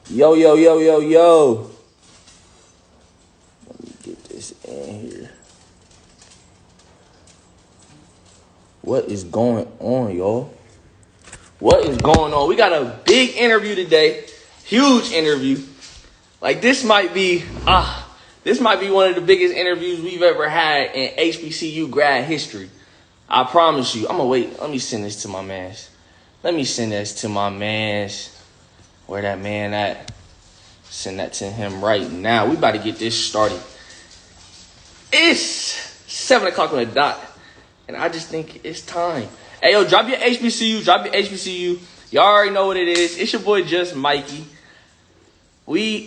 Yo, yo, yo, yo, yo. Let me get this in here. What is going on, y'all? What is going on? We got a big interview today. Huge interview. Like this might be one of the biggest interviews we've ever had in HBCU grad history. I promise you. I'm gonna wait. Let me send this to my mans. Let me send this to my mans. Where that man at? Send that to him right now. We about to get this started. It's 7 o'clock on the dot. And I just think it's time. Hey, yo, drop your HBCU. Drop your HBCU. Y'all already know what it is. It's your boy, Just Mikey. We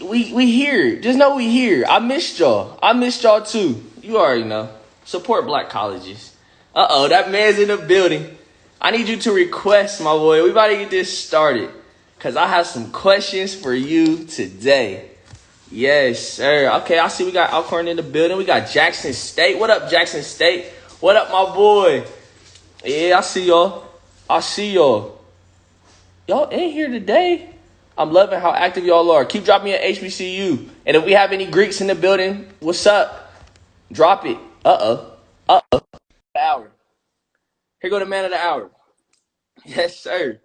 here. Just know we here. I missed y'all. I missed y'all too. You already know. Support black colleges. Uh-oh, that man's in the building. I need you to request, my boy. We about to get this started. Because I have some questions for you today. Yes, sir. Okay, I see we got Alcorn in the building. We got Jackson State. What up, Jackson State? What up, my boy? Yeah, I see y'all. I see y'all. Y'all in here today. I'm loving how active y'all are. Keep dropping your HBCU. And if we have any Greeks in the building, what's up? Drop it. Uh-oh. Uh-oh. Hour. Here go the man of the hour. Yes, sir.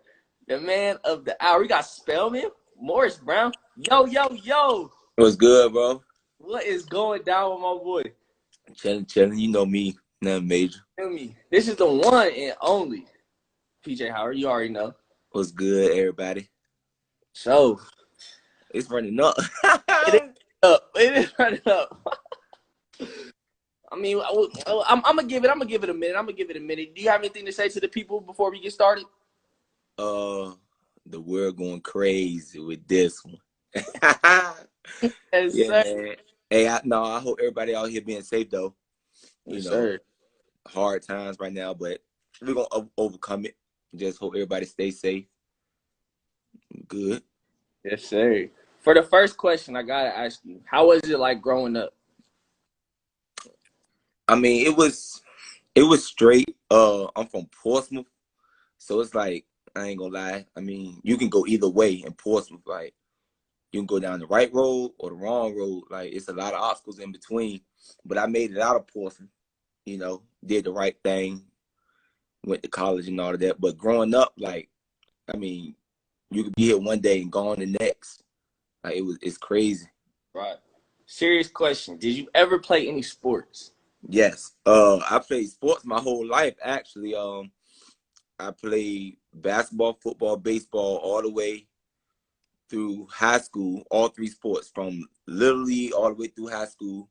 The man of the hour. We got Spellman, Morris Brown. Yo, yo, yo. What's good, bro? What is going down with my boy? Chilling. You know me, nothing major. Feel me? This is the one and only PJ Howard. You already know. What's good, everybody? So It's running up. it is up. It is running up. I mean, I'm gonna give it. I'm gonna give it a minute. I'm gonna give it a minute. Do you have anything to say to the people before we get started? The world going crazy with this one. Yes, Yeah, sir. man. Hey, I hope everybody out here being safe though. You Yes, know, sir. hard times right now, but we're gonna overcome it. Just hope everybody stay safe. Good. Yes, sir. For the first question, I gotta ask you, how was it like growing up? I mean, it was straight. I'm from Portsmouth, so it's like I ain't gonna lie. I mean, you can go either way in Portsmouth. Like you can go down the right road or the wrong road. Like it's a lot of obstacles in between. But I made it out of Portsmouth. You know, did the right thing, went to college and all of that. But growing up, like, I mean, you could be here one day and gone the next. Like it's crazy. Right. Serious question. Did you ever play any sports? Yes. I played sports my whole life actually. I played basketball, football, baseball all the way through high school, all three sports from Little League all the way through high school.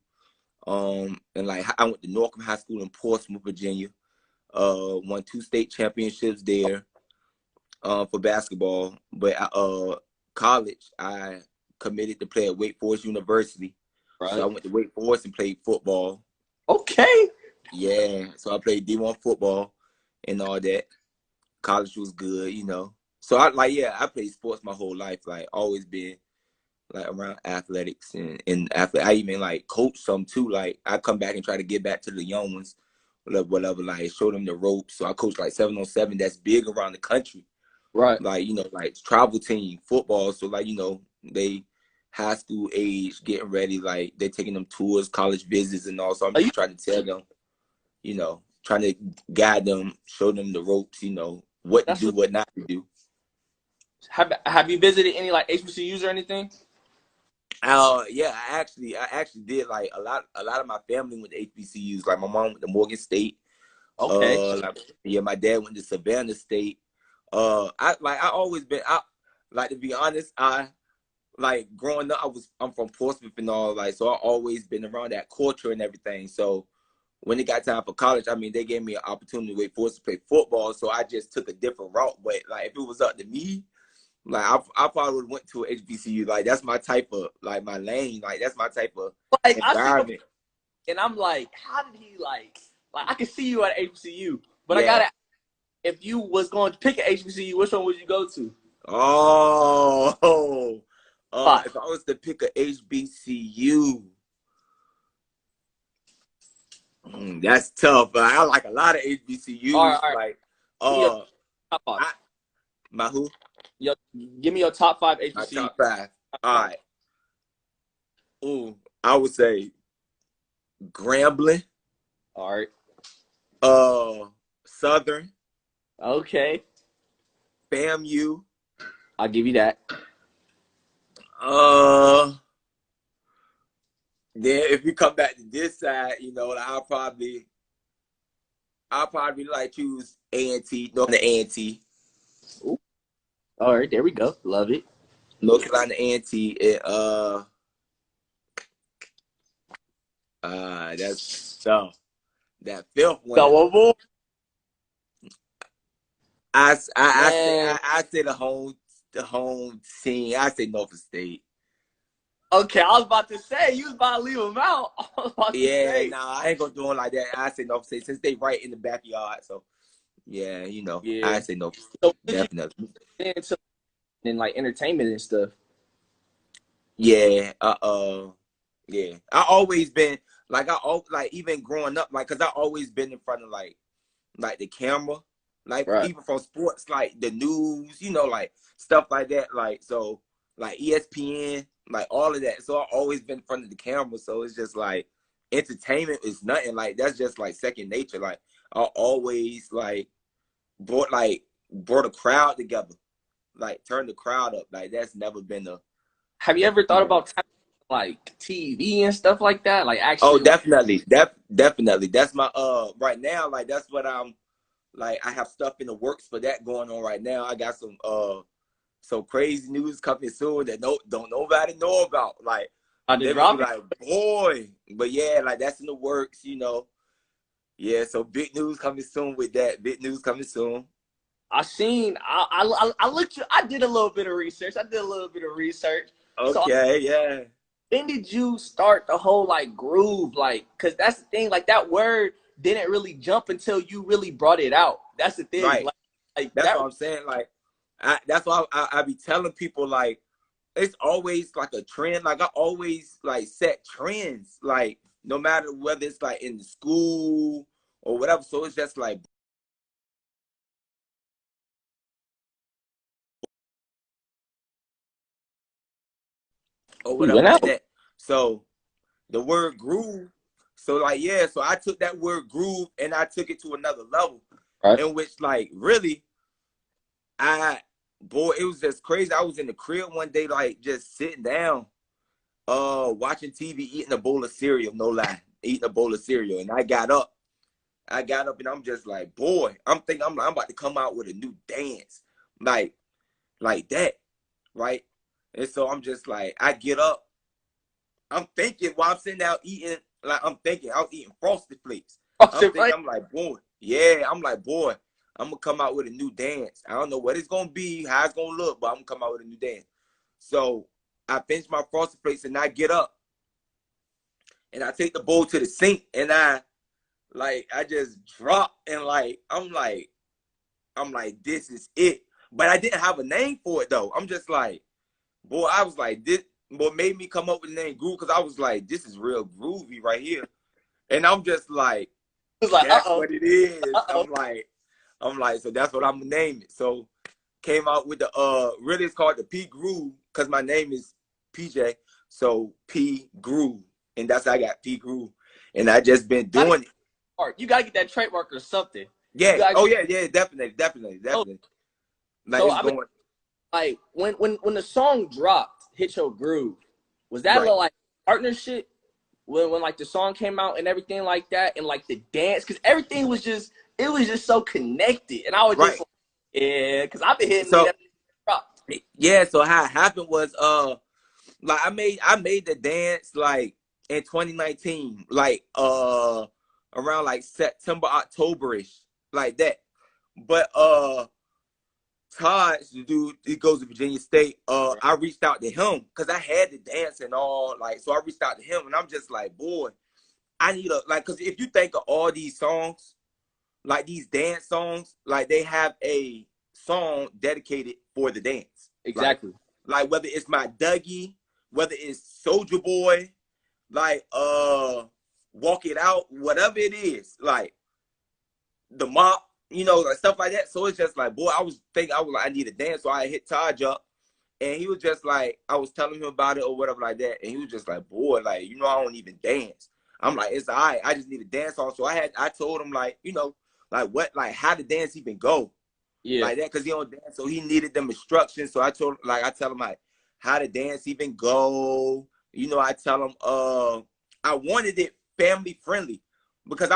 And like I went to Norcom High School in Portsmouth, Virginia. Won 2 state championships there for basketball. But college, I committed to play at Wake Forest University. So I Right. went to Wake Forest and played football. Okay. Yeah, so I played D1 football and all that. College was good, you know. So I played sports my whole life. Like always been like around athletics and athlete. I even like coach some too. Like I come back and try to get back to the young ones, whatever. Like show them the ropes. So I coach like 7-on-7. That's big around the country. Right. Like like travel team football. So like they high school age getting ready. Like they're taking them tours, college visits, and all. So I'm Are you just trying to tell them, trying to guide them, show them the ropes. What to that's do, what what not to do. have you visited any like HBCUs or anything? Yeah, I actually did. Like a lot of my family went to HBCUs. Like my mom went to Morgan State. Okay. Yeah, my dad went to Savannah State. I always been out. Like to be honest, I like growing up. I'm from Portsmouth and all. Like so, I always been around that culture and everything. So when it got time for college, I mean, they gave me an opportunity to wait for us to play football. So I just took a different route. But like if it was up to me. Like I probably would have went to a HBCU. Like that's my type of like my lane. Like that's my type of Like I see what, environment. and I'm like, how did he like? I can see you at HBCU, but I Yeah. gotta. If you was going to pick an HBCU, which one would you go to? Oh. Five. If I was to pick a HBCU, that's tough. I like a lot of All right, HBCUs. all right. Like Give me your uh, top five. I, my who? Give me your top five My HBCU. top 5. All right. Ooh, I would say Grambling, All right. Southern, Okay. FAMU, I'll give you that. uh, then if you come back to this side, you know, I'll probably like choose A&T, North Carolina A&T, Ooh. All right, there we go. Love it. North Carolina A&T, and that's tough. That fifth Got one, one more. Man. I say the home team. I say Norfolk State. Okay, I was about to say you was about to leave them out. I was about to Yeah, say. nah, I ain't gonna do it like that. I say Norfolk State since they right in the backyard. So yeah, you know, I Yeah. say Norfolk State So what did you definitely. get into in like entertainment and stuff? Yeah, yeah. I always been like even growing up, like, cause I always been in front of like the camera, like Right. even from sports, like the news, you know, like stuff like that, like so, like ESPN, like all of that. So I always been in front of the camera. So it's just like entertainment is nothing. Like that's just like second nature. Like I always brought a crowd together, like turn the crowd up. Like that's never been a Have you ever thought about like TV and stuff like that? Like Oh, actually like definitely. Definitely. That's my right now, like that's what I'm like I have stuff in the works for that going on right now. I got some crazy news coming soon that don't nobody know about. Like to they're gonna be drop it? like, boy. But yeah, like that's in the works, you know. Yeah, so big news coming soon with that. Big news coming soon. I looked I did a little bit of research. I did a little bit of research. So Okay, yeah. when did you start the whole like groove? Like, cause that's the thing, like that word didn't really jump until you really brought it out. That's the thing. Right. Like That's that what I'm saying. Like that's why I be telling people like it's always like a trend. Like I always like set trends, like no matter whether it's like in the school or whatever. So it's just like or we whatever went like out. that. So the word groove. So like yeah, so I took that word groove and I took it to another level, Right. in which like really I boy it was just crazy. I was in the crib one day like just sitting down, watching TV, eating a bowl of cereal. No lie, eating a bowl of cereal, and I got up. And I'm just like, boy, I'm thinking I'm about to come out with a new dance, like like that, right? And so I'm just like, I get up, I'm thinking while I'm sitting down eating, like I'm thinking I was eating Frosted Flakes. I'm thinking, Right. I'm like, boy, yeah, I'm like, boy, I'm gonna come out with a new dance. I don't know what it's gonna be, how it's gonna look, but I'm gonna come out with a new dance. So I finish my Frosted Flakes and I get up and I take the bowl to the sink and I just drop and I'm like, this is it. But I didn't have a name for it though. I'm just like, boy, I was like, this what made me come up with the name Groove, because I was like, this is real groovy right here. And I'm just like, It was like, that's what it is. uh-oh. I'm like, so that's what I'm gonna name it. So came out with the really it's called the P Groove, because my name is PJ. So P Groove. And that's how I got P Groove. And I just been doing it. You gotta get that trademark or something. You Yeah. gotta Oh yeah, yeah, definitely. oh, Like so it's I mean going like when the song dropped, Hit Your Groove, was that a right. little like partnership when like the song came out and everything like that and like the dance, because everything was just it was just so connected and I was just Right. like, yeah, because I've been hitting it So at the drop. yeah, so how it happened was like I made the dance like in 2019, like around like September, Octoberish, like that. But Todd, the dude, he goes to Virginia State. I reached out to him because I had the dance and all, like, so I reached out to him and I'm just like, boy, I need a like, because if you think of all these songs, like these dance songs, like they have a song dedicated for the dance. Exactly. Like whether it's my Dougie, whether it's Soldier Boy, like Walk It Out, whatever it is, like the mop, you know, like stuff like that. So it's just like, boy, I was like, I need a dance. So I hit Taj up And he was just like, I was telling him about it or whatever like that, and he was just like, boy, like, you know, I don't even dance. I'm like, it's all right. I just need to dance on. So I told him, like, you know, like what, like how the dance even go, Yeah. like that, because he don't dance, so he needed them instructions. So I told him, like, I tell him like how the dance even go. You know, I tell him, I wanted it family friendly because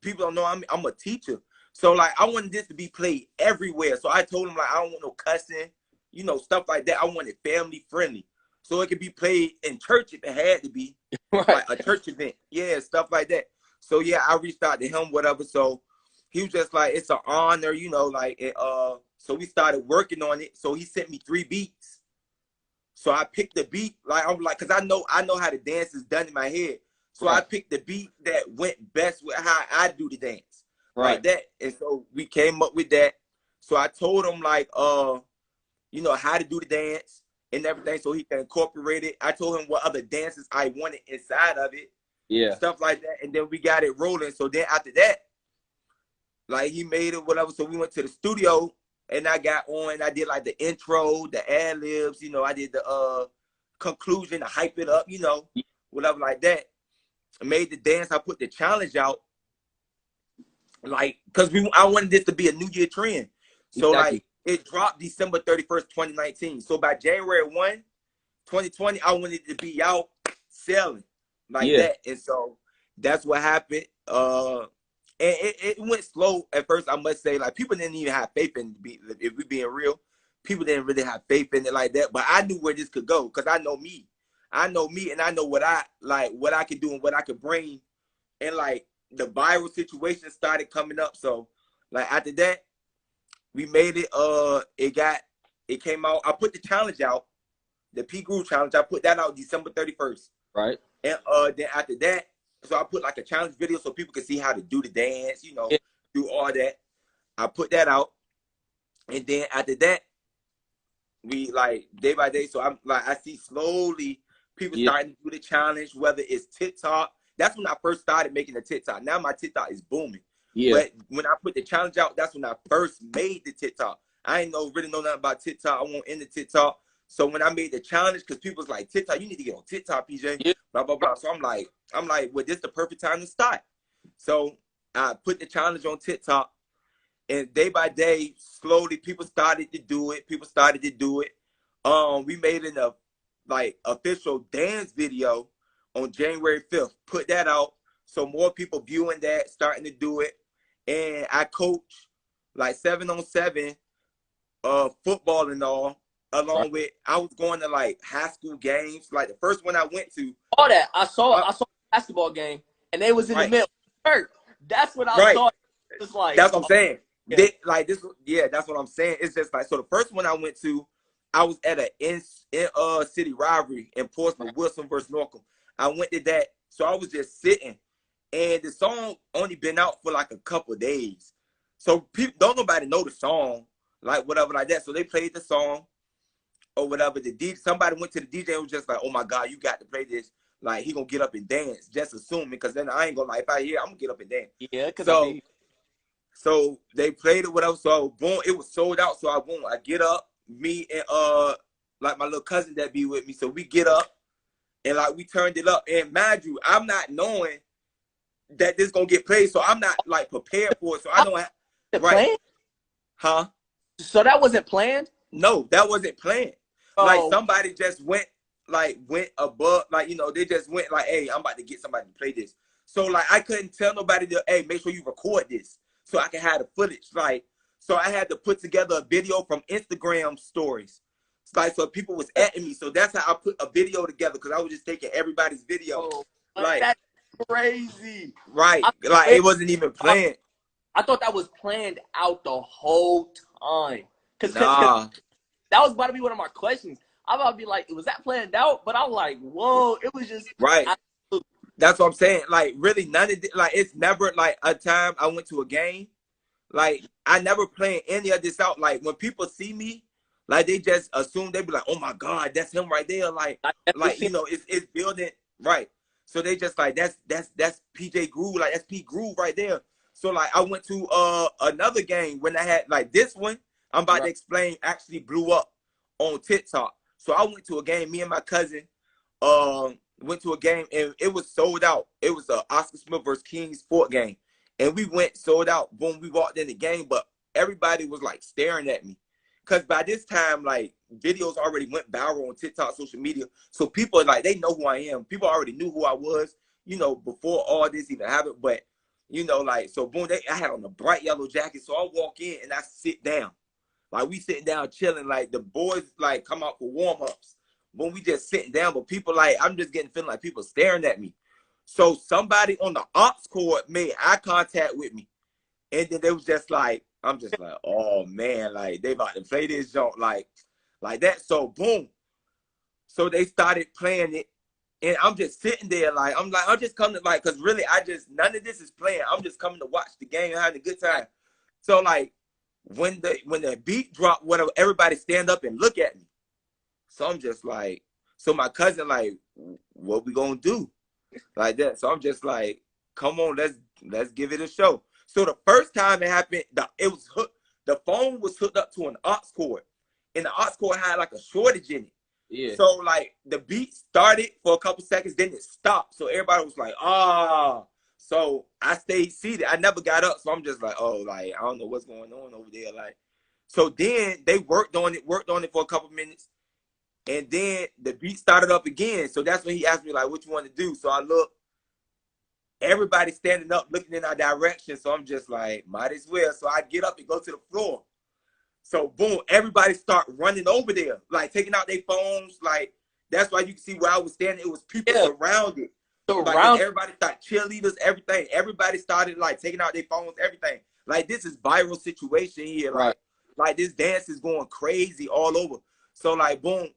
people don't know I'm a teacher. So like I wanted this to be played everywhere. So I told him like I don't want no cussing, you know, stuff like that. I want it family friendly. So it could be played in church if it had to be. Right. Like a church event. Yeah, stuff like that. So yeah, I reached out to him, whatever. So he was just like, it's an honor, you know, like so we started working on it. So he sent me 3 beats. So I picked the beat, like I'm like, cause I know how the dance is done in my head. So I picked the beat that went best with how I do the dance. Like that. And so we came up with that. So I told him like you know, how to do the dance and everything so he can incorporate it. I told him what other dances I wanted inside of it. Yeah. Stuff like that. And then we got it rolling. So then after that, like he made it, whatever. So we went to the studio and I got on, I did like the intro, the ad-libs, you know, I did the conclusion to hype it up, you know, whatever like that. I made the dance, I put the challenge out. Like, cause I wanted this to be a New Year trend. So like it dropped December 31st, 2019. So by January 1, 2020, I wanted it to be out selling like that. And so that's what happened. And it went slow at first, I must say. Like people didn't even have faith in it. If we're being real, people didn't really have faith in it like that. But I knew where this could go because I know me. I know me and I know what I could do and what I could bring. And like the viral situation started coming up. So like after that, we made it. It came out. I put the challenge out, the P Groove challenge. I put that out December 31st. Right. And then after that, so I put like a challenge video so people can see how to do the dance, you know, do all that. I put that out. And then after that, we like day by day. So I'm like, I see slowly people starting to do the challenge, whether it's TikTok. That's when I first started making the TikTok. Now my TikTok is booming. Yeah. But when I put the challenge out, that's when I first made the TikTok. I ain't really know nothing about TikTok. I won't end the TikTok. So when I made the challenge, because people was like, TikTok, you need to get on TikTok, PJ. Blah, blah, blah. So I'm like, well, this is the perfect time to start. So I put the challenge on TikTok. And day by day, slowly, people started to do it. We made an official dance video on January 5th. Put that out. So more people viewing that, starting to do it. And I coach like 7-on-7 football and all, along with I was going to like high school games. Like the first one I went to. All that. I saw a basketball game and they was in the middle. That's what I saw. It's like, that's what I'm saying. That's what I'm saying. It's just like, so the first one I went to, I was at an in-city rivalry in Portsmouth, Wilson versus Norcom. I went to that. So I was just sitting. And the song only been out for like a couple of days. So people don't nobody know the song, like whatever like that. So they played the song or whatever. Somebody went to the DJ and was just like, oh my God, you got to play this. Like he gonna get up and dance, just assuming, because then I ain't gonna if I hear, I'm gonna get up and dance. Yeah, because so they played it, whatever. So boom, it was sold out. So I get up, me and like my little cousin that be with me. So we get up and like we turned it up. And mind you, I'm not knowing that this gonna get played, so I'm not like prepared for it. So I don't have planned? Huh? So that wasn't planned? No, that wasn't planned. Like somebody just went above, like, you know, they just went like, hey, I'm about to get somebody to play this. So like I couldn't tell nobody to, hey, make sure you record this so I can have the footage. Like, so I had to put together a video from Instagram stories. It's like, so people was at me. So that's how I put a video together, because I was just taking everybody's video. Like that's crazy. Right. Like it wasn't even planned. I thought that was planned out the whole time. Cause that was about to be one of my questions. I'm about to be like, was that planned out? But I'm like, whoa, it was just right. That's what I'm saying. Like really none of it, like it's never like a time I went to a game. Like I never planned any of this out. Like when people see me, like they just assume, they be like, oh my God, that's him right there. Like you know, it's building right. So they just like that's PJ Groove, like that's P Groove right there. So like I went to another game when I had like this one, I'm about to explain, actually blew up on TikTok. So I went to a game. Me and my cousin went to a game, and it was sold out. It was a Oscar Smith versus Kings Fort game, and we went sold out. Boom, we walked in the game, but everybody was like staring at me, because by this time, like, videos already went viral on TikTok, social media. So people, like, they know who I am. People already knew who I was, before all this even happened. But like, so boom, I had on a bright yellow jacket. So I walk in and I sit down. Like, we sitting down chilling. Like, the boys, like, come out for warm-ups. When we just sitting down, but people, like, I'm just feeling like people staring at me. So somebody on the ops court made eye contact with me. And then they was just like, I'm just like, oh man, like, they about to play this joint like that. So boom. So they started playing it. And I'm just sitting there I'm just coming to, like, because really none of this is playing. I'm just coming to watch the game and having a good time. So, like, when the beat dropped, whatever, everybody stand up and look at me. So I'm just like, so my cousin, like, what we gonna do? Like that. So I'm just like, come on, let's give it a show. So the first time it happened, the phone was hooked up to an aux cord, and the aux cord had like a shortage in it. Yeah. So, like, the beat started for a couple seconds, then it stopped. So everybody was like, ah. So I stayed seated. I never got up. So I'm just like, oh, like, I don't know what's going on over there. Like, so then they worked on it for a couple minutes. And then the beat started up again. So that's when he asked me, like, what you want to do? So I look, everybody standing up, looking in our direction. So I'm just like, might as well. So I get up and go to the floor. So boom, everybody start running over there, like, taking out their phones. Like, that's why you can see where I was standing. It was people surrounded. Like, everybody started, cheerleaders, everything. Everybody started, like, taking out their phones, everything. Like, this is viral situation here. Right. Like this dance is going crazy all over. So, like, boom,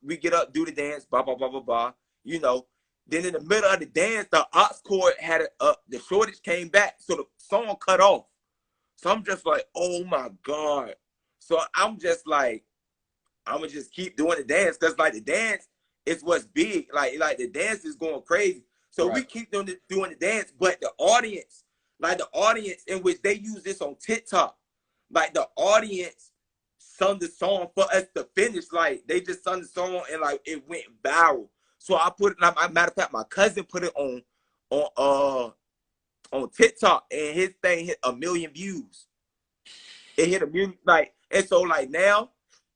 we get up, do the dance, blah, blah, blah, blah, blah. Then in the middle of the dance, the aux cord had the shortage came back. So the song cut off. So I'm just like, oh my God. So I'm just like, I'm gonna just keep doing the dance, because, like, the dance is what's big. Like the dance is going crazy. So we keep doing the dance, but the audience in which they use this on TikTok, like, the audience sung the song for us to finish. Like, they just sung the song and, like, it went viral. So I put it, matter of fact, my cousin put it on TikTok, and his thing hit 1 million views. It hit 1 million, like. And so, like, now,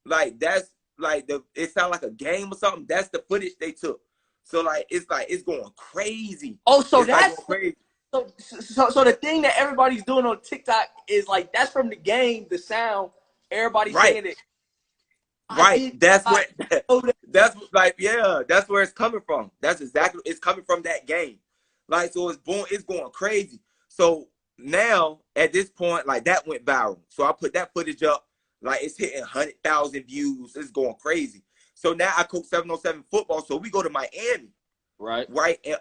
like, that's, like, it sounds like a game or something. That's the footage they took. So, like, it's going crazy. Oh, so it's that's like crazy. So the thing that everybody's doing on TikTok is, like, that's from the game, the sound. Everybody's saying it. Right. That's where it's coming from. That's exactly, it's coming from that game. Like, so it's going crazy. So now at this point, like, that went viral. So I put that footage up. Like, it's hitting 100,000 views. It's going crazy. So now I coach 7-on-7 football. So we go to Miami. Right. And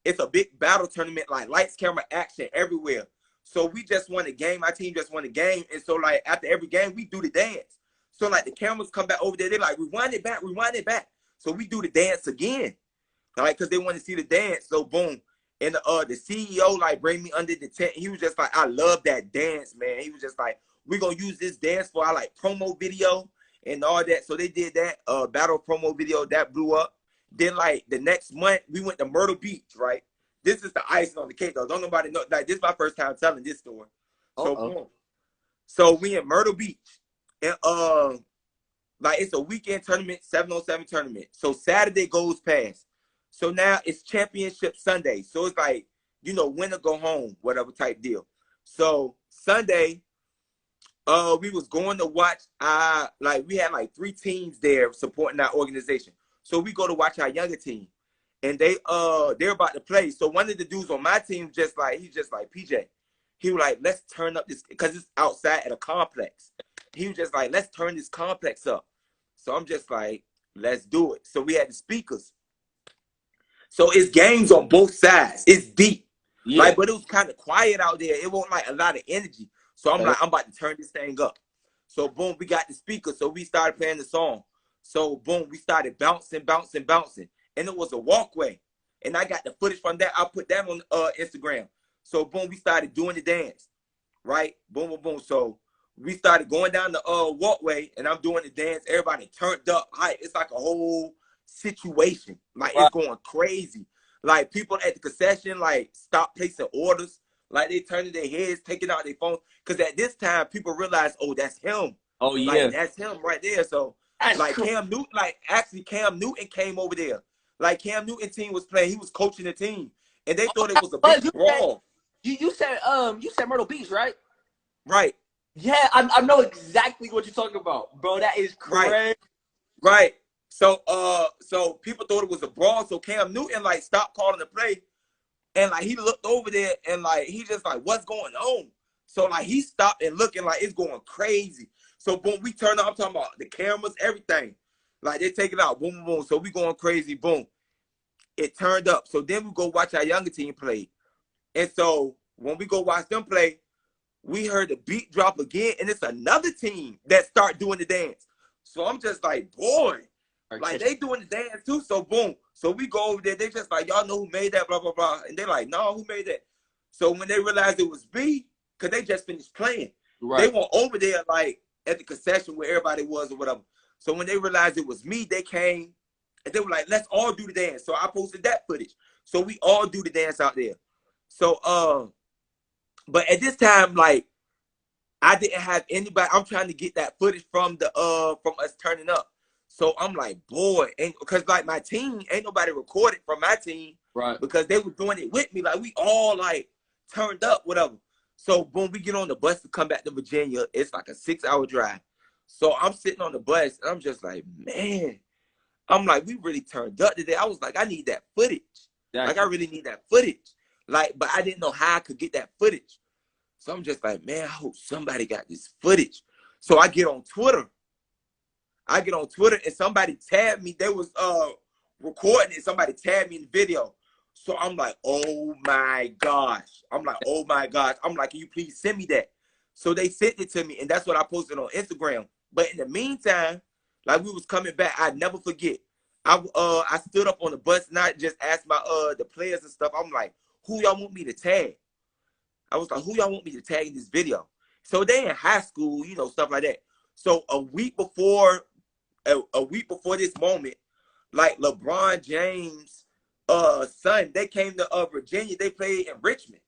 it's a big battle tournament, like, lights, camera, action everywhere. So we just won a game. My team just won a game. And so, like, after every game, we do the dance. So, like, the cameras come back over there. They're like, rewind it back. So we do the dance again. Like, because they want to see the dance. So, boom. And the CEO, like, bring me under the tent. He was just like, I love that dance, man. He was just like, we're going to use this dance for our, like, promo video and all that. So they did that battle promo video. That blew up. Then, like, the next month, we went to Myrtle Beach, right? This is the icing on the cake, though. Don't nobody know. Like, this is my first time telling this story. So, boom. So we in Myrtle Beach. And, like, it's a weekend tournament, 7-on-7 tournament. So Saturday goes past. So now it's championship Sunday. So it's like, win or go home, whatever type deal. So Sunday, we was going to watch we had like 3 teams there supporting our organization. So we go to watch our younger team, and they're about to play. So one of the dudes on my team he's just like, PJ, he was like, let's turn up this, because it's outside at a complex. He was just like, let's turn this complex up. So I'm just like, let's do it. So we had the speakers. So it's games on both sides. It's deep. Yeah. Like, but it was kind of quiet out there. It wasn't like a lot of energy. So I'm like, I'm about to turn this thing up. So boom, we got the speakers. So we started playing the song. So boom, we started bouncing. And it was a walkway. And I got the footage from that. I put that on Instagram. So boom, we started doing the dance. Right? Boom, boom, boom. So we started going down the walkway, and I'm doing the dance. Everybody turned up. Like, it's like a whole situation. Like, it's going crazy. Like, people at the concession, like, stop placing orders. Like, they turning their heads, taking out their phones. Because at this time, people realize, oh, that's him. Oh, yeah. Like, that's him right there. So, that's like, cool. Cam Newton came over there. Like, Cam Newton team was playing. He was coaching the team. And they thought it was a big brawl. You said Myrtle Beach, right? Right. Yeah, I know exactly what you're talking about, bro. That is crazy. Right. So people thought it was a brawl. So Cam Newton like stopped calling the play, and like he looked over there and like he just like, what's going on? So like he stopped and looking like it's going crazy. So boom, we turned on. I'm talking about the cameras, everything. Like they take it out, boom, boom, boom. So we going crazy, boom. It turned up. So then we go watch our younger team play, and so when we go watch them play, we heard the beat drop again, and it's another team that start doing the dance. So I'm just like, boy, like they doing the dance too. So boom. So we go over there. They just like, y'all know who made that, blah, blah, blah. And they're like, no, who made that? So when they realized it was me, because they just finished playing, they went over there like at the concession where everybody was or whatever. So when they realized it was me, they came and they were like, let's all do the dance. So I posted that footage. So we all do the dance out there. So but at this time, like, I didn't have anybody. I'm trying to get that footage from us turning up. So I'm like, boy, and because like my team, ain't nobody recorded from my team, right? Because they were doing it with me. Like we all like turned up, whatever. So boom, we get on the bus to come back to Virginia. It's like a 6-hour drive. So I'm sitting on the bus, and I'm just like, man, I'm like, we really turned up today. I was like, I need that footage. Like I really need that footage. Like, but I didn't know how I could get that footage. So I'm just like, man, I hope somebody got this footage. So I get on Twitter. And somebody tagged me. They was recording it. Somebody tagged me in the video. So I'm like, oh my gosh. I'm like, can you please send me that? So they sent it to me, and that's what I posted on Instagram. But in the meantime, like we was coming back, I never forget. I stood up on the bus and I just asked my the players and stuff. I'm like, who y'all want me to tag? I was like, who y'all want me to tag in this video? So they in high school, you know, stuff like that. So a week before this moment, like LeBron James' son, they came to Virginia. They played in Richmond,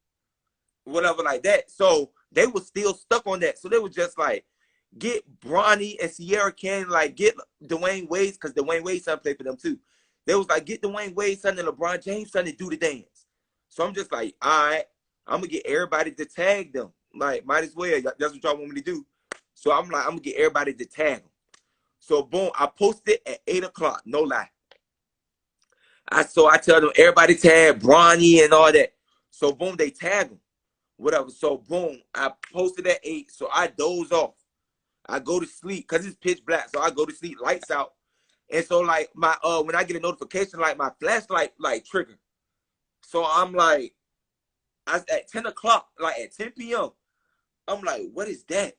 whatever like that. So they were still stuck on that. So they were just like, get Brony and Sierra Canyon, like get Dwayne Wade's, because Dwayne Wade's son played for them too. They was like, get Dwayne Wade's son and LeBron James' son to do the dance. So I'm just like, all right, I'm gonna get everybody to tag them. Like, might as well. That's what y'all want me to do. So I'm like, I'm gonna get everybody to tag them. So boom, I posted at 8 o'clock, no lie. I tell them everybody tag Brony and all that. So boom, they tag them, whatever. So boom, I posted at 8. So I doze off. I go to sleep because it's pitch black. So I go to sleep, lights out. And so like my when I get a notification, like my flashlight like trigger. So I'm like, at 10 o'clock, like at 10 p.m., I'm like, what is that?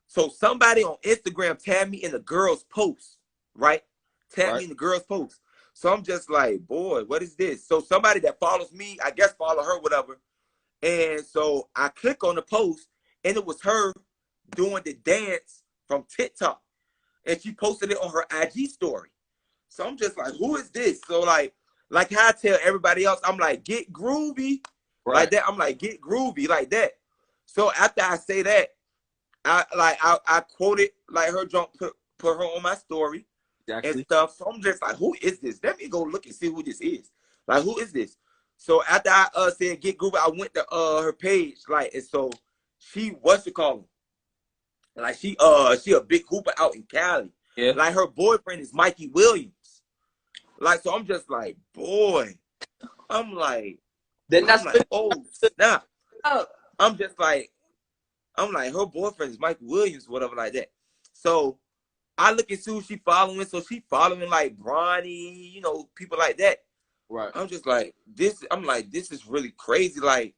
So somebody on Instagram tagged me in the girl's post, right? Tagged me in the girl's post. So I'm just like, boy, what is this? So somebody that follows me, I guess follow her, whatever. And so I click on the post, and it was her doing the dance from TikTok. And she posted it on her IG story. So I'm just like, who is this? So like how I tell everybody else, I'm like, get groovy. Like that. I'm like, get groovy like that. So after I say that, I quoted like her jump, put her on my story and stuff. So I'm just like, who is this? Let me go look and see who this is. Like, who is this? So after I said get groovy, I went to her page, like, and so she, what's it called? Like she a big hooper out in Cali. Yeah. Like her boyfriend is Mikey Williams. Like, so I'm just like, boy. I'm like, oh snap. I'm like, her boyfriend is Mikey Williams, whatever like that. So I look and see who she following. So she following like Brony, you know, people like that. Right. I'm just like, this is really crazy. Like,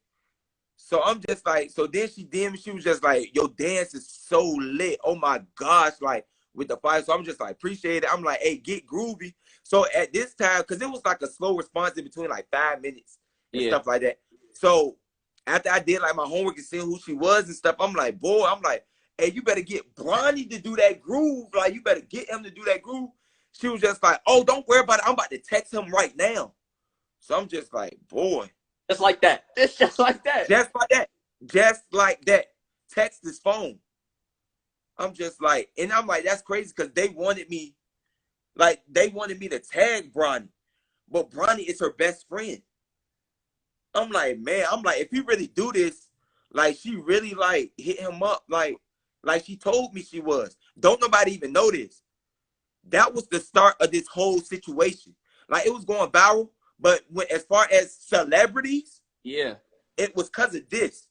so I'm just like, so then she was just like, your dance is so lit. Oh my gosh, like with the fire. So I'm just like, appreciate it. I'm like, hey, get groovy. So at this time, because it was like a slow response in between like 5 minutes and stuff like that. So after I did like my homework and seeing who she was and stuff, I'm like, boy, I'm like, and you better get Brony to do that groove. Like, you better get him to do that groove. She was just like, oh, don't worry about it. I'm about to text him right now. So I'm just like, boy. Just like that. It's just like that. Just like that. Just like that. Text his phone. I'm just like, and I'm like, that's crazy because they wanted me to tag Brony. But Brony is her best friend. I'm like, man, if he really do this, like, she really, like, hit him up, like she told me she was. Don't nobody even know this. That was the start of this whole situation. Like, it was going viral, but as far as celebrities, yeah, it was because of this.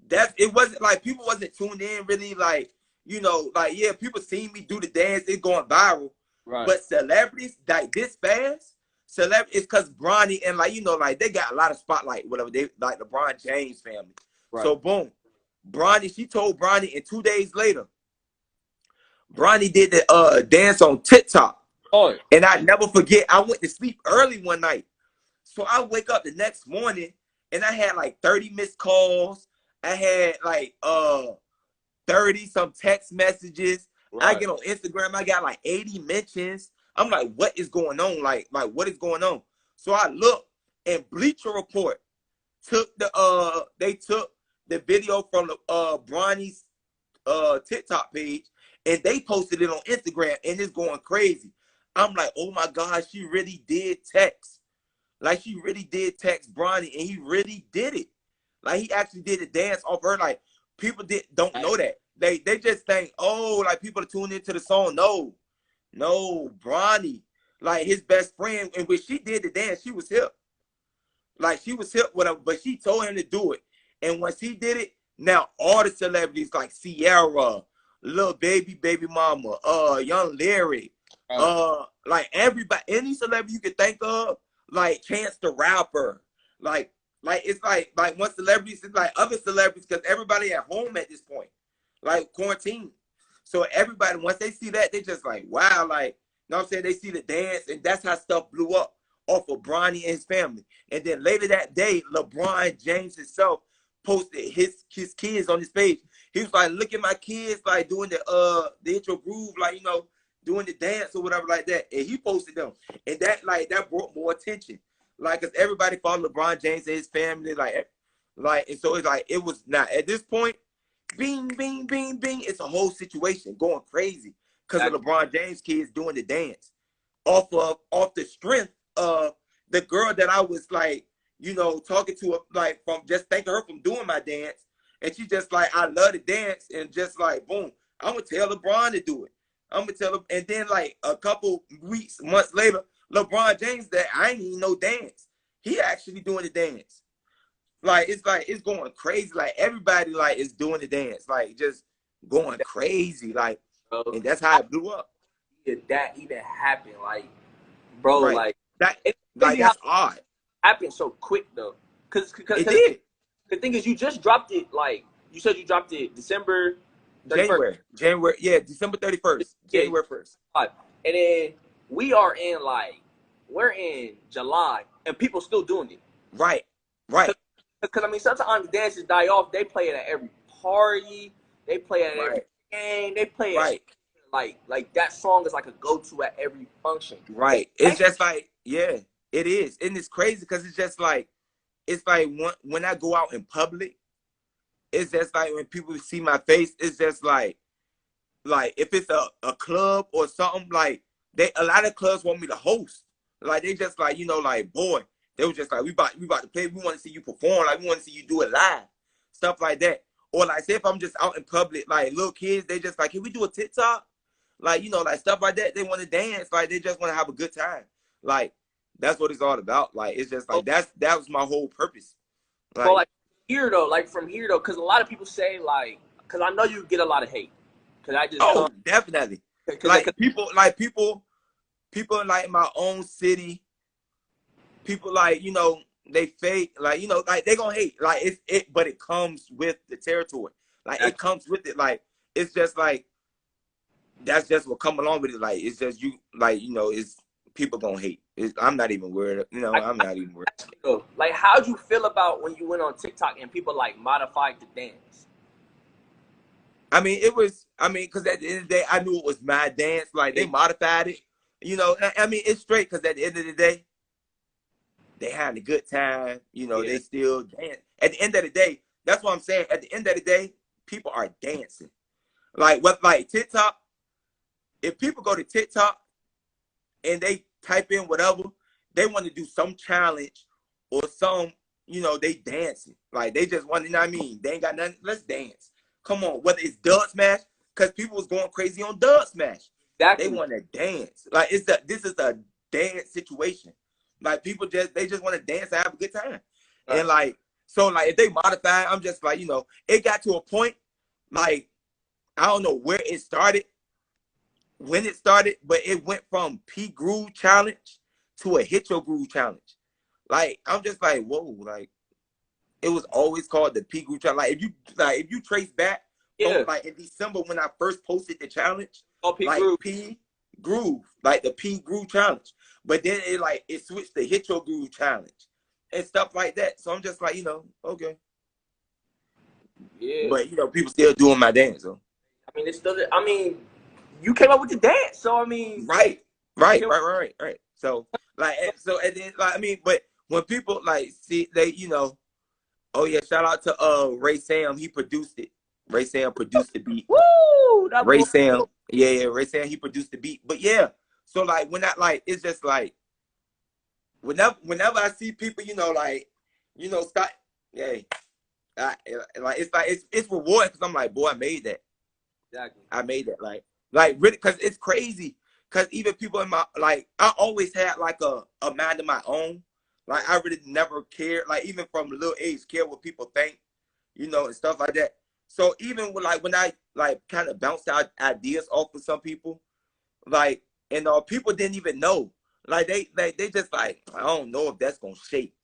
It wasn't like people wasn't tuned in really, like, you know, like, yeah, people seen me do the dance, it's going viral. right. But celebrities, like, this fast, it's because Brony and, like, you know, like, they got a lot of spotlight, whatever, they like LeBron James family. Right. So boom, she told Brony, and 2 days later, Brony did the dance on TikTok. Oh. And I never forget, I went to sleep early one night. So I wake up the next morning and I had like 30 missed calls. I had like 30 some text messages. Right. I get on Instagram, I got like 80 mentions. I'm like, what is going on? Like what is going on? So I look, and Bleacher Report took they took the video from Bronny's TikTok page, and they posted it on Instagram, and it's going crazy. I'm like, oh my God, she really did text. Like, she really did text Brony, and he really did it. Like, he actually did a dance off her. Like, people don't know that. They just think, oh, like, people are tuning into the song. No, Brony, like, his best friend, and when she did the dance, she was hip. Like, she was hip with him, but she told him to do it. And once he did it, now all the celebrities like Sierra, Lil Baby Mama, Young Larry, like everybody, any celebrity you could think of, like Chance the Rapper, like it's like one celebrity, it's like other celebrities, because everybody at home at this point, like quarantine. So everybody, once they see that, they just like, wow, like, you know what I'm saying? They see the dance, and that's how stuff blew up off of Brony and his family. And then later that day, LeBron James himself posted his kids on his page. He was like, look at my kids, like, doing the intro groove, like, you know, doing the dance or whatever like that. And he posted them. And that brought more attention. Like, because everybody followed LeBron James and his family, like, and so it's like, it was not, at this point, bing, bing, bing, bing, it's a whole situation going crazy because of LeBron James kids doing the dance off the strength of the girl that I was, like, you know, talking to her, like, from just thanking her from doing my dance. And she just like, I love to dance, and just like, boom, I'm gonna tell LeBron to do it. I'm gonna tell him. And then like a couple weeks, months later, LeBron James, that I ain't even no dance. He actually doing the dance. Like, it's going crazy. Like, everybody, like, is doing the dance, like, just going crazy. Like, and that's how it blew up. If that even happened, like, bro, right. like that, like, that's odd. Happened so quick though, cause it did. The thing is, you just dropped it. Like, you said, you dropped it December 31st. January, yeah, December 31st, January 1st. And then we're in July, and people still doing it. Right. Because I mean, sometimes the dances die off. They play it at every party. They play it at every game. They play it like that song is like a go-to at every function. Right. It's just like, yeah, it is. And it's crazy because it's just like, when I go out in public, it's just like when people see my face, it's just like if it's a club or something, like, a lot of clubs want me to host. Like, they just like, you know, like, boy, they were just like, we about to play. We want to see you perform. Like, we want to see you do it live, stuff like that. Or like, say if I'm just out in public, like, little kids, they just like, can we do a TikTok? Like, you know, like, stuff like that. They want to dance. Like, they just want to have a good time. Like, that's what it's all about. Like, it's just like, that was my whole purpose. Like, well, from here though, because a lot of people say, like, because I know you get a lot of hate. Because I just definitely. People in like my own city, people, like, you know, they fake, like, you know, like, they gonna hate, like, but it comes with the territory. Like, it comes with it. Like, it's just like, that's just what come along with it. Like, it's just, you, like, you know, it's people gonna hate. I'm not even worried. You know, I'm not even worried. Like, how'd you feel about when you went on TikTok and people, like, modified the dance? I mean, it was. I mean, because at the end of the day, I knew it was my dance. Like they modified it. You know, I mean, it's straight because at the end of the day, they having a good time. You know, they still dance. At the end of the day, that's what I'm saying. At the end of the day, people are dancing. Like what? Like TikTok. If people go to TikTok and they type in whatever, they want to do some challenge or some. You know, they dancing. Like they just want. You know what I mean? They ain't got nothing. Let's dance. Come on. Whether it's Dub Smash, because people was going crazy on Dub Smash. Exactly. They want to dance. Like this is a dance situation. Like people they just want to dance and have a good time. Right. And like so like if they modify, I'm just like, you know, it got to a point, like I don't know where it started, when it started, but it went from P Groove challenge to a Hit Your Groove challenge. Like I'm just like, whoa, like it was always called the P Groove challenge. Like if you trace back from like in December when I first posted the challenge, P Groove, like the P Groove challenge. But then it switched to Hit Your Groove challenge and stuff like that. So I'm just like, you know, okay. Yeah. But you know, people still doing my dance. So I mean, it's still. I mean, you came up with the dance, so I mean. Right. So like, and then like I mean, but when people like see they, you know, oh yeah, shout out to Ray Sam, he produced it. Ray Sam produced the beat. Woo! Ray Sam, yeah, Ray Sam, he produced the beat. But yeah, so like when I like, it's just like whenever I see people, you know, like, you know, start, yeah, it's rewarding because I'm like, boy, I made that. Exactly. I made that, like really, because it's crazy. Because even people in my like, I always had like a mind of my own. Like I really never cared, like even from a little age, care what people think, you know, and stuff like that. So even with like when I like kind of bounced out ideas off of some people, like, and people didn't even know. Like they just like, I don't know if that's gonna shake.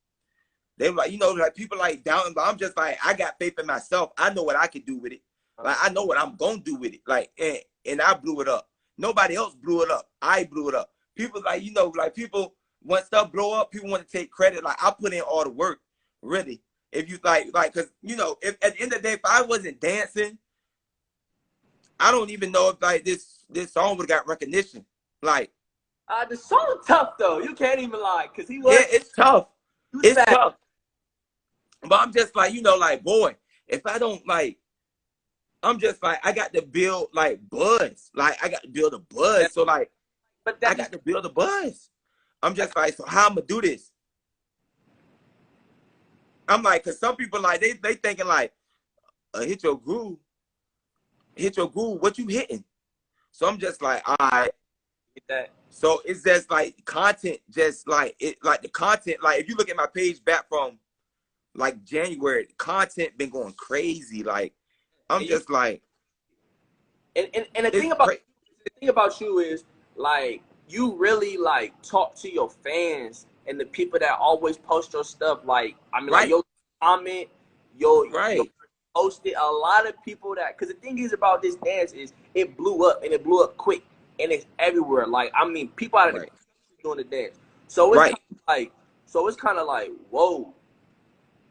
They were like, you know, like people like down, but I'm just like, I got faith in myself. I know what I can do with it. Like I know what I'm gonna do with it. Like and I blew it up. Nobody else blew it up. I blew it up. People like, you know, like people when stuff blow up, people want to take credit. Like I put in all the work, really. If you like, cause you know, if at the end of the day, if I wasn't dancing, I don't even know if like this song would have got recognition. Like, the song tough though. You can't even lie, cause he was. Yeah, it's tough. It's tough. But I'm just like, you know, like, boy, if I don't like, I'm just like, I got to build like buzz. Like I got to build a buzz. So like, I got to build a buzz. I'm just like, so how I'm gonna do this? I'm like, cause some people like they thinking like, hit your groove, what you hitting? So I'm just like, all right. Get that. So it's just like content, just like it, like the content. Like if you look at my page back from like January, content been going crazy. Like I'm just like, and the thing about you is like you really like talk to your fans and the people that always post your stuff. Like I mean, like your comment, your post it. A lot of people that, because the thing is about this dance is it blew up and it blew up quick and it's everywhere. Like I mean, people out of the country doing the dance. So it's kind of like whoa.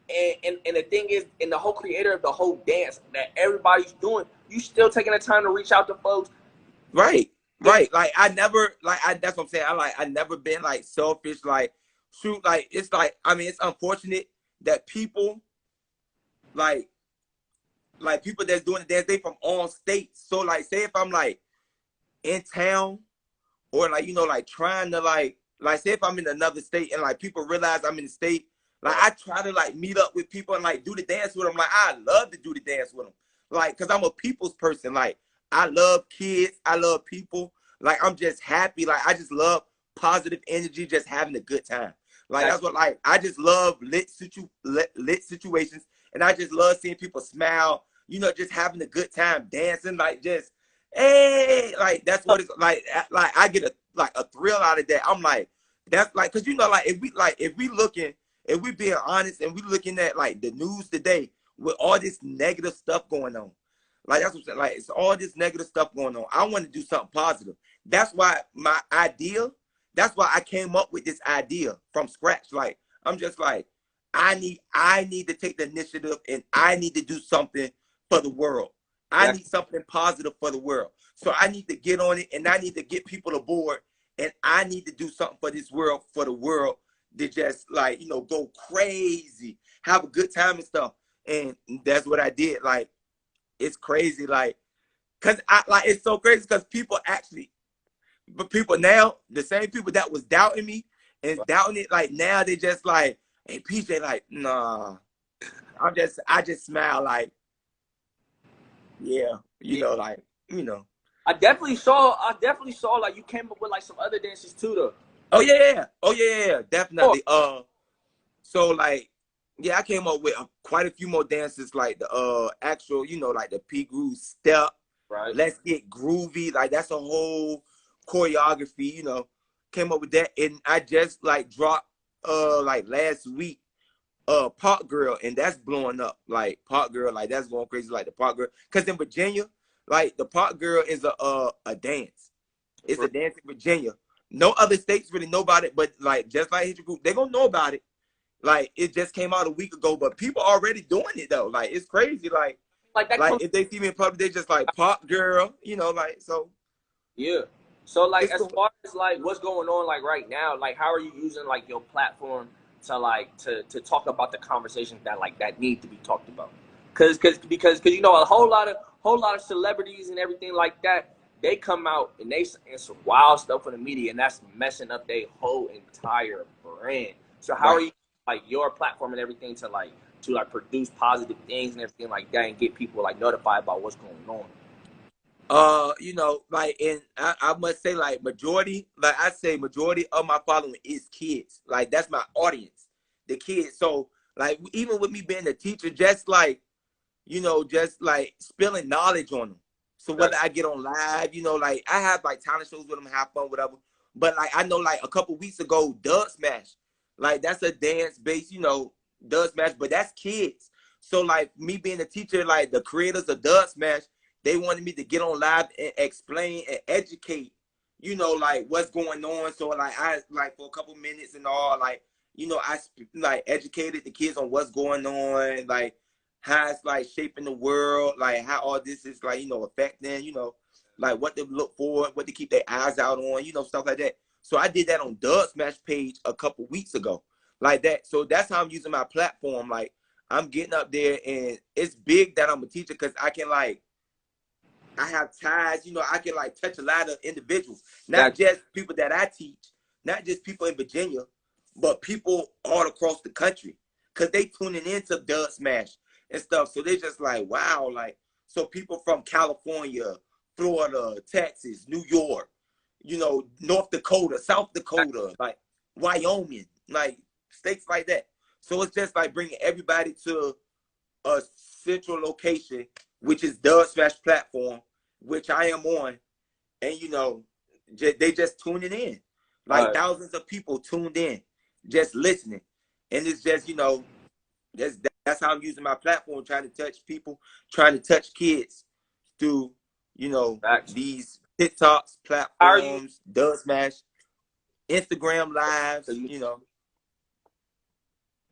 And the thing is, and the whole creator of the whole dance that everybody's doing, you still taking the time to reach out to folks. Right. Like I never, that's what I'm saying. I never been like selfish. Like shoot, like it's like, I mean, it's unfortunate that people like people that's doing the dance, they from all states. So like, say if I'm like in town or like, you know, like trying to like say if I'm in another state and like people realize I'm in the state. Like I try to like meet up with people and like do the dance with them. Like I love to do the dance with them. Like, cause I'm a people's person. Like I love kids. I love people. Like I'm just happy. Like I just love positive energy, just having a good time. Like that's what like I just love lit situations, and I just love seeing people smile. You know, just having a good time, dancing, like just hey, like that's what it's like. Like I get a thrill out of that. I'm like that's like, cause you know, like if we being honest and we looking at like the news today with all this negative stuff going on, like that's what I'm saying. Like it's all this negative stuff going on. I want to do something positive. That's why that's why I came up with this idea from scratch. Like I'm just like, I need to take the initiative and I need to do something for the world. I need something positive for the world. So I need to get on it, and I need to get people aboard, and I need to do something for this world, for the world to just like, you know, go crazy, have a good time and stuff. And that's what I did. Like, it's crazy. Like, cause it's so crazy because people actually, but people now, the same people that was doubting me and doubting it, like now they just like, hey PJ, like, nah. I just smile like, yeah, you know, like, you know. I definitely saw like you came up with like some other dances too though. Oh yeah. Oh yeah, definitely. So like, yeah, I came up with quite a few more dances, like the actual, you know, like the P groove step. Right. Let's get groovy. Like that's a whole choreography, you know. Came up with that, and I just like dropped like last week Park Girl, and that's blowing up. Like Park Girl, like that's going crazy. Like the Park Girl, because in Virginia, like the Park Girl is a dance. It's a dance in Virginia. No other states really know about it, but like just like Hit Your Group, they gonna know about it. Like it just came out a week ago, but people already doing it though. Like it's crazy. Like if they see me in public, they just like Pop Girl, you know, like so. Yeah. So like as far as like what's going on like right now, like how are you using like your platform to like to talk about the conversations that need to be talked about? Because you know a whole lot of celebrities and everything like that, they come out and they saying some wild stuff for the media, and that's messing up their whole entire brand. So how are you like your platform and everything to produce positive things and everything like that and get people like notified about what's going on? You know, like, and I must say, like, majority of my following is kids. Like, that's my audience, the kids. So, like, even with me being a teacher, just like, you know, just like spilling knowledge on them. So whether I get on live, you know, like I have like talent shows with them, have fun, whatever. But like I know, like a couple weeks ago, Dub Smash, like that's a dance based, you know, Dub Smash, but that's kids. So like me being a teacher, like the creators of Dub Smash, they wanted me to get on live and explain and educate, you know, like what's going on. So like I like for a couple minutes and all, like, you know, I like educated the kids on what's going on, like how it's like shaping the world, like how all this is like, you know, affecting, you know, like what to look for, what to keep their eyes out on, you know, stuff like that. So I did that on Dub Smash page a couple weeks ago, like that. So that's how I'm using my platform. Like I'm getting up there, and it's big that I'm a teacher because I can like, I have ties, you know, I can like touch a lot of individuals, not just people that I teach, not just people in Virginia, but people all across the country, because they tuning into Dub Smash and stuff. So they just like, wow, like, so people from California, Florida, Texas, New York, you know, North Dakota, South Dakota, like Wyoming, like states like that. So it's just like bringing everybody to a central location, which is Dub Smash platform, which I am on, and you know, they just tuning in, like thousands of people tuned in, just listening, and it's just, you know, that's how I'm using my platform, trying to touch people, trying to touch kids through, you know, these TikToks, platforms, Dub Smash, Instagram lives, you know.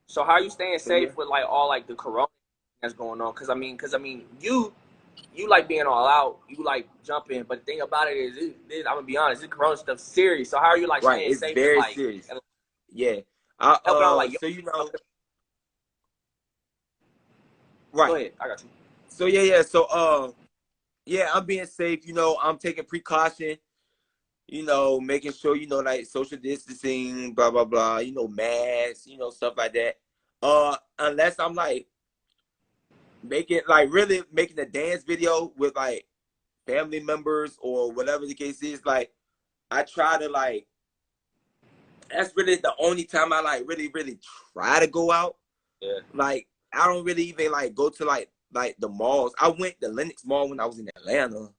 So how are you staying safe with like all like the corona that's going on? Because I mean, you like being all out, you like jumping, but the thing about it is, I'm gonna be honest, this corona stuff serious. So how are you like staying safe? It's very like, serious. And, yeah. Helping out like so you know. Go ahead, I got you. So yeah. So yeah, I'm being safe. You know, I'm taking precaution. You know, making sure, you know, like social distancing, blah blah blah. You know, masks, you know, stuff like that. Unless I'm like really making a dance video with like family members or whatever the case is, like I try to like, that's really the only time I like really try to go out. Yeah. Like I don't really even like go to like the malls. I went to Lenox Mall when I was in Atlanta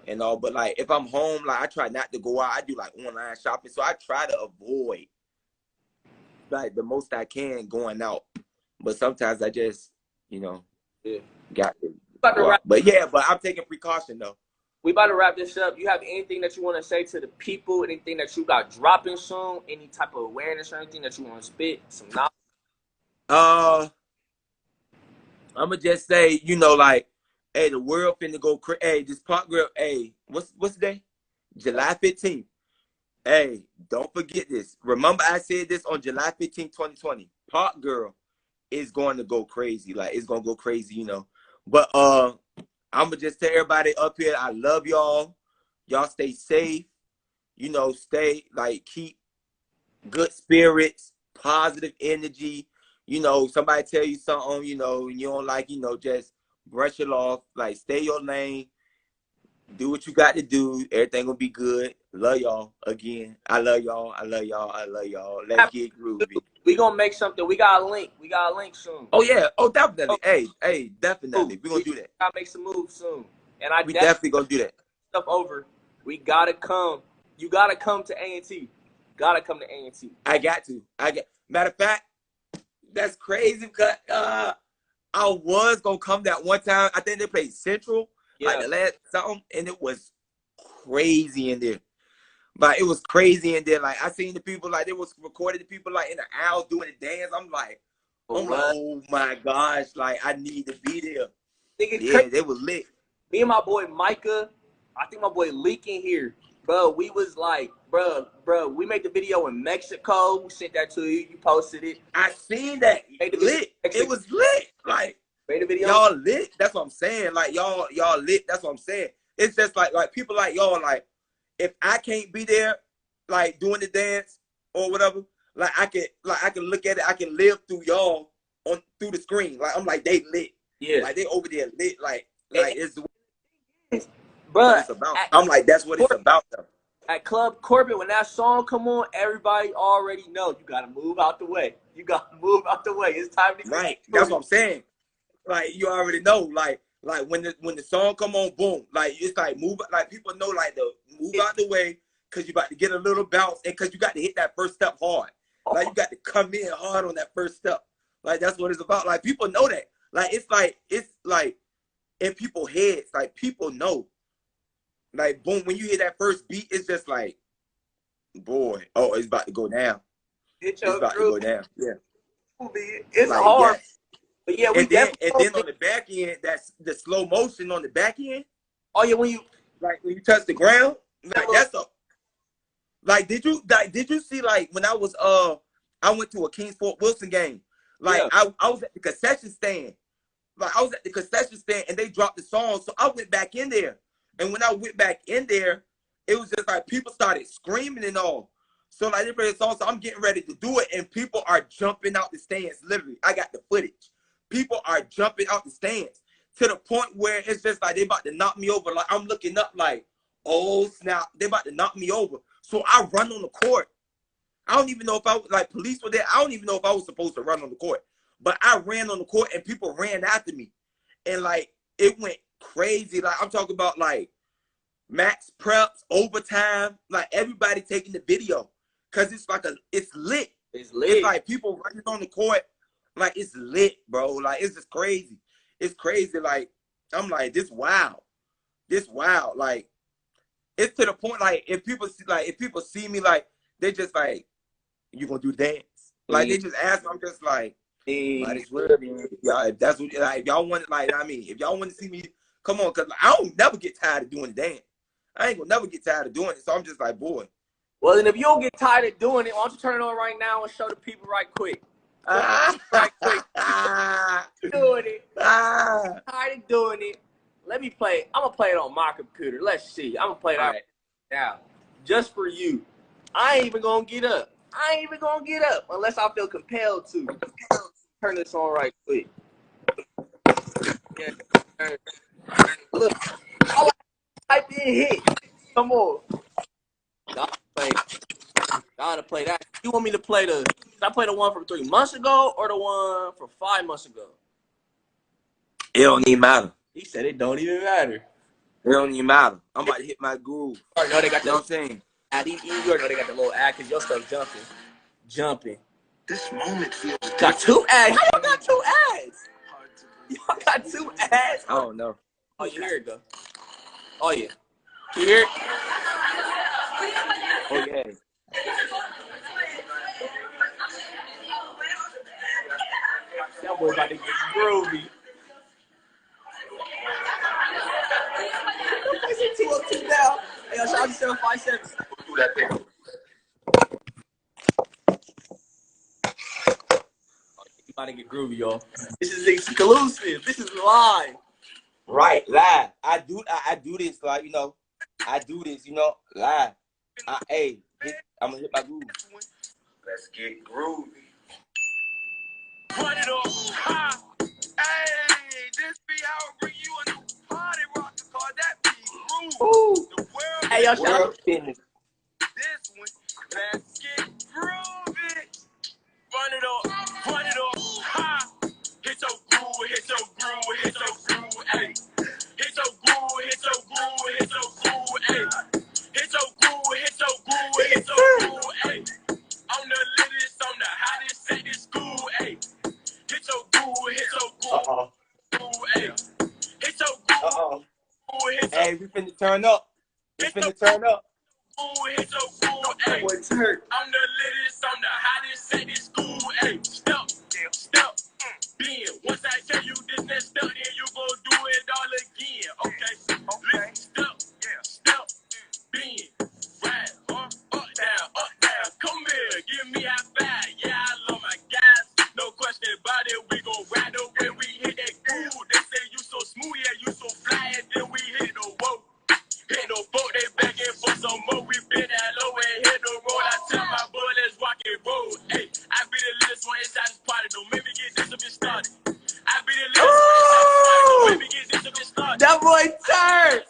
and all, but like if I'm home, like I try not to go out. I do like online shopping, so I try to avoid like the most I can going out. But sometimes I just, you know, got to go out. But yeah, but I'm taking precaution though. We about to wrap this up. You have anything that you want to say to the people? Anything that you got dropping soon? Any type of awareness or anything that you want to spit? Some knowledge? I'm gonna just say, you know, like Hey, the world finna go crazy. Hey, this Park Girl. Hey, what's the day? July 15th. Hey, don't forget this. Remember I said this on July 15th, 2020. Park Girl is going to go crazy. Like, it's going to go crazy, you know. But I'm going to just tell everybody up here, I love y'all. Y'all stay safe. You know, keep good spirits, positive energy. You know, somebody tell you something, you know, and you don't like, you know, just brush it off. Like, stay your lane. Do what you got to do. Everything gonna be good. Love y'all again. I love y'all. I love y'all. I love y'all. Let's get groovy. We gonna make something. We got a link. We got a link soon. Oh yeah. Oh definitely. Hey, definitely. We gonna do that. Gotta make some moves soon. And we definitely gonna do that. Stuff over. We gotta come. You gotta come to A&T. Gotta come to A&T. I got to. Matter of fact, that's crazy because I was gonna come that one time. I think they played Central. Like the last something, and it was crazy in there. Like it was crazy in there. Like I seen the people, like they was recording the people like in the aisles doing the dance. I'm like, oh my gosh, like I need to be there. Yeah, they was lit. Me and my boy Micah, I think my boy Leak in here, bro. We was like, bro, we made the video in Mexico. We sent that to you. You posted it. I seen that. Lit. It was lit. Like. Made a video. Y'all lit. That's what I'm saying. Like y'all lit. That's what I'm saying. It's just like people like y'all. Like if I can't be there, like doing the dance or whatever, like I can look at it. I can live through y'all through the screen. Like I'm like they lit. Yeah. Like they over there lit. Like it's what it's about. I'm like that's what it's about though. At Club Corbett, when that song come on, everybody already know you gotta move out the way. You gotta move out the way. It's time to right. That's what I'm saying. Like you already know, like when the song come on, boom, like it's like move, like people know like the move out the way because you about to get a little bounce and because you got to hit that first step hard. Like you got to come in hard on that first step. Like that's what it's about. Like people know that. Like it's like in people's heads. Like people know. Like boom, when you hear that first beat, it's just like, boy, oh, it's about to go down. It's about to go down. Yeah, it's like, hard. Yes. But yeah, and then on the back end, that's the slow motion on the back end. Oh yeah, when you touch the ground, like that's a. Like did you see like when I was I went to a Kings Fort Wilson game. Like I was at the concession stand. Like I was at the concession stand and they dropped the song, so I went back in there. And when I went back in there, it was just like people started screaming and all. So like they played the song, so I'm getting ready to do it, and people are jumping out the stands. Literally, I got the footage. People are jumping out the stands to the point where it's just like they about to knock me over. Like I'm looking up like, oh snap, they about to knock me over. So I run on the court. I don't even know if police were there. I don't even know if I was supposed to run on the court. But I ran on the court and people ran after me. And like it went crazy. Like I'm talking about like max preps, overtime, like everybody taking the video. Cause it's like it's lit. It's lit. It's like people running on the court. Like it's lit, bro. Like it's just crazy. It's crazy. Like I'm like this wild. Like it's to the point. Like if people see me, like they just like you gonna do dance. Like they just ask me. I'm just like, might as well. Y'all, if that's what like if y'all want, like I mean, if y'all want to see me, come on. Cause I don't never get tired of doing the dance. I ain't gonna never get tired of doing it. So I'm just like, boy. Well, then if you don't get tired of doing it, why don't you turn it on right now and show the people right quick. Right quick. Doing it. Tired of doing it. Let me play. I'm gonna play it on my computer. Let's see. I'm gonna play that right now, just for you. I ain't even gonna get up. Unless I feel compelled to. Turn this on right quick. Yeah. Look, I like type in hit. Come on. Gotta play that. You want me to play should I play the one from 3 months ago or the one from 5 months ago? It don't even matter. He said it don't even matter. It don't even matter. I'm about to hit my groove. You already know they got you know what I'm saying? You already know they got the little ad because your stuff jumping. This moment feels got 2 ads. How y'all got 2 ads? Y'all got 2 ads? I don't know. Oh, you hear it though. Oh yeah. You hear it? Oh yeah. That boy about to get groovy. 202 now. Hey, yo, shout out to 757. Do that thing. You about to get groovy, y'all. This is exclusive. This is live. Right, live. I do this like, I do this, live. I'm gonna hit my groove. Let's get groovy. Run it off. Ha. Hey, this be how I bring you a new party rocker called that be groove. The world. Hey, y'all, shout out. This one. Let's get groovy. Run it off. Run it off. Ha. Hit your groove. Hit your groove. Hit your groove. Hey. Hit your groove. Hit your groove. Hit your groove. Hey. Hit your groove. Hit your groove. Hit your groove. Hey. I'm the latest. I'm the hottest at this school. Hey. Hit your groove, hit your groove, hey. Hit your groove, hit your. Hey, we finna turn up. We finna turn up. Hit your groove, hey. I'm the latest, I'm the hottest at this school, hey. Step, step, being. Once I tell you this next step, then you gon' do it all again, okay? Step, step, being. Right, up, down, come here, give me a five, yeah, I love my guys. No question about it, we gon' ride up when we hit that groove. They say you so smooth, yeah, you so fly, and then we hit the whoa. Hit no boat, they back in for some more. We been that low and hit the road. I tell my boy, let's rock and roll. Hey, I be the latest one inside this party. Don't make me get this up and started. I be the latest one inside this party. Don't make me get this up and started. That boy turned.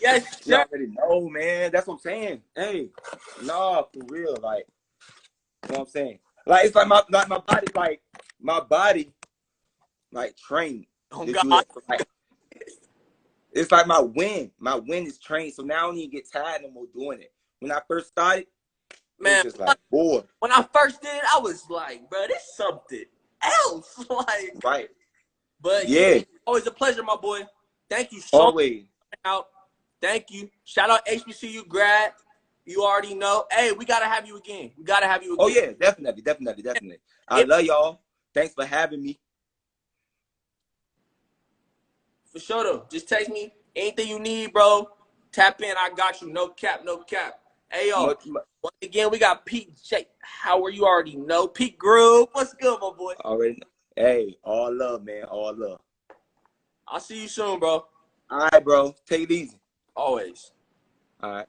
Yes, you already know, man. That's what I'm saying. Hey, nah, for real, like, you know what I'm saying? Like, it's like my body, like, trained to do that. Like, it's like my wind is trained, so now I don't even get tired no more doing it. When I first started, man, it was just like, boy. When I first did it, I was like, bro, this is something else. Like, right. But yeah, always a pleasure, my boy. Thank you so always. much. Thank you. Shout out HBCU grad. You already know. Hey, we gotta have you again. We gotta have you again. Oh yeah, definitely. I love y'all. Thanks for having me. For sure though. Just text me anything you need, bro. Tap in. I got you. No cap, no cap. Hey yo. Once again, we got Pete J. Howard, you already know. Pete Groove. What's good, my boy? Already know. Hey, all love, man. All love. I'll see you soon, bro. All right, bro. Take it easy. Always. All right.